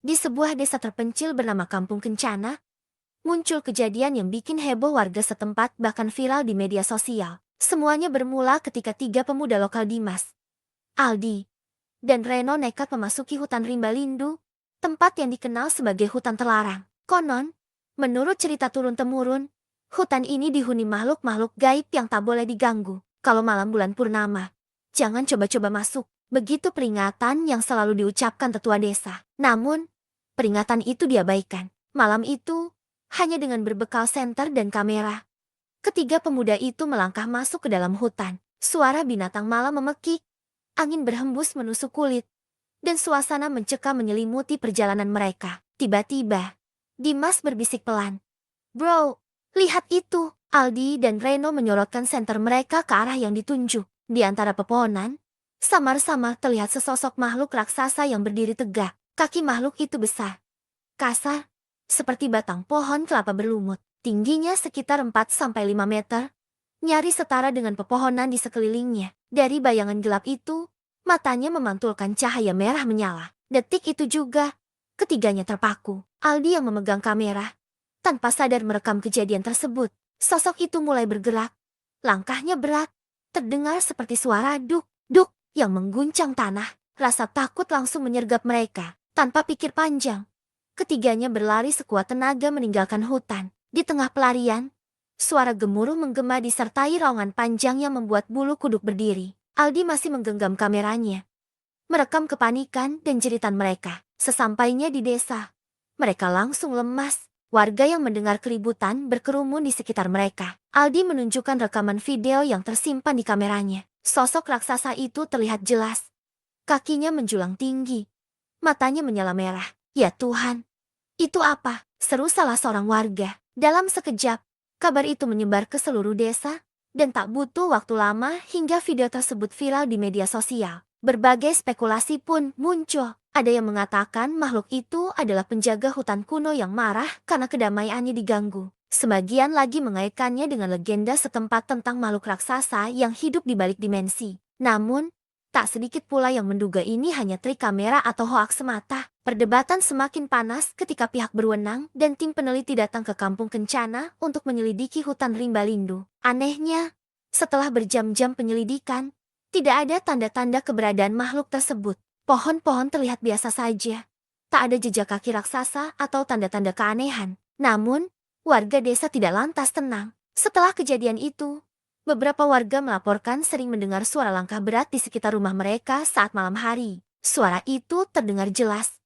Di sebuah desa terpencil bernama Kampung Kencana, muncul kejadian yang bikin heboh warga setempat bahkan viral di media sosial. Semuanya bermula ketika tiga pemuda lokal Dimas, Aldi, dan Reno nekat memasuki hutan rimba lindu, tempat yang dikenal sebagai hutan terlarang. Konon, menurut cerita turun-temurun, hutan ini dihuni makhluk-makhluk gaib yang tak boleh diganggu. Kalau malam bulan purnama, jangan coba-coba masuk. Begitu peringatan yang selalu diucapkan tetua desa. Namun, peringatan itu diabaikan. Malam itu, hanya dengan berbekal senter dan kamera, ketiga pemuda itu melangkah masuk ke dalam hutan. Suara binatang malam memekik, angin berhembus menusuk kulit, dan suasana mencekam menyelimuti perjalanan mereka. Tiba-tiba, Dimas berbisik pelan. "Bro, lihat itu!" Aldi dan Reno menyorotkan senter mereka ke arah yang ditunjuk. Di antara pepohonan, samar-samar terlihat sesosok makhluk raksasa yang berdiri tegak. Kaki makhluk itu besar, kasar, seperti batang pohon kelapa berlumut. Tingginya sekitar 4-5 meter, nyaris setara dengan pepohonan di sekelilingnya. Dari bayangan gelap itu, matanya memantulkan cahaya merah menyala. Detik itu juga, ketiganya terpaku. Aldi yang memegang kamera, tanpa sadar merekam kejadian tersebut. Sosok itu mulai bergerak. Langkahnya berat, terdengar seperti suara duk-duk yang mengguncang tanah. Rasa takut langsung menyergap mereka. Tanpa pikir panjang, ketiganya berlari sekuat tenaga meninggalkan hutan. Di tengah pelarian, suara gemuruh menggema disertai raungan panjang yang membuat bulu kuduk berdiri. Aldi masih menggenggam kameranya, merekam kepanikan dan jeritan mereka. Sesampainya di desa, mereka langsung lemas. Warga yang mendengar keributan berkerumun di sekitar mereka. Aldi menunjukkan rekaman video yang tersimpan di kameranya. Sosok raksasa itu terlihat jelas. Kakinya menjulang tinggi, matanya menyala merah. "Ya Tuhan, itu apa?" seru salah seorang warga. Dalam sekejap, kabar itu menyebar ke seluruh desa, dan tak butuh waktu lama hingga video tersebut viral di media sosial. Berbagai spekulasi pun muncul. Ada yang mengatakan makhluk itu adalah penjaga hutan kuno yang marah karena kedamaiannya diganggu. Sebagian lagi mengaitkannya dengan legenda setempat tentang makhluk raksasa yang hidup di balik dimensi. Namun, tak sedikit pula yang menduga ini hanya trik kamera atau hoaks semata. Perdebatan semakin panas ketika pihak berwenang dan tim peneliti datang ke Kampung Kencana untuk menyelidiki hutan rimba lindu. Anehnya, setelah berjam-jam penyelidikan, tidak ada tanda-tanda keberadaan makhluk tersebut. Pohon-pohon terlihat biasa saja. Tak ada jejak kaki raksasa atau tanda-tanda keanehan. Namun, warga desa tidak lantas tenang. Setelah kejadian itu, beberapa warga melaporkan sering mendengar suara langkah berat di sekitar rumah mereka saat malam hari. Suara itu terdengar jelas,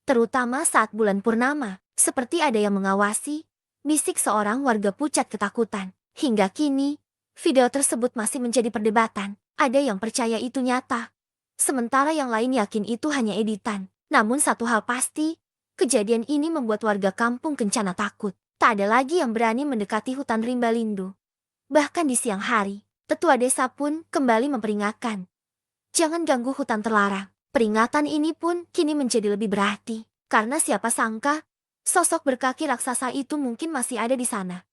terutama saat bulan purnama, seperti ada yang mengawasi, bisik seorang warga pucat ketakutan. Hingga kini, video tersebut masih menjadi perdebatan. Ada yang percaya itu nyata, sementara yang lain yakin itu hanya editan. Namun satu hal pasti, kejadian ini membuat warga Kampung Kencana takut. Tak ada lagi yang berani mendekati hutan rimba lindu. Bahkan di siang hari, tetua desa pun kembali memperingatkan, jangan ganggu hutan terlarang. Peringatan ini pun kini menjadi lebih berarti, karena siapa sangka, sosok berkaki raksasa itu mungkin masih ada di sana.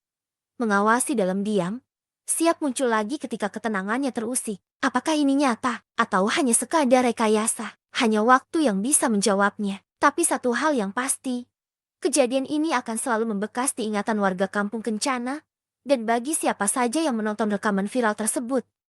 Mengawasi dalam diam, siap muncul lagi ketika ketenangannya terusik. Apakah ini nyata, atau hanya sekadar rekayasa? Hanya waktu yang bisa menjawabnya. Tapi satu hal yang pasti, kejadian ini akan selalu membekas di ingatan warga Kampung Kencana, dan bagi siapa saja yang menonton rekaman viral tersebut.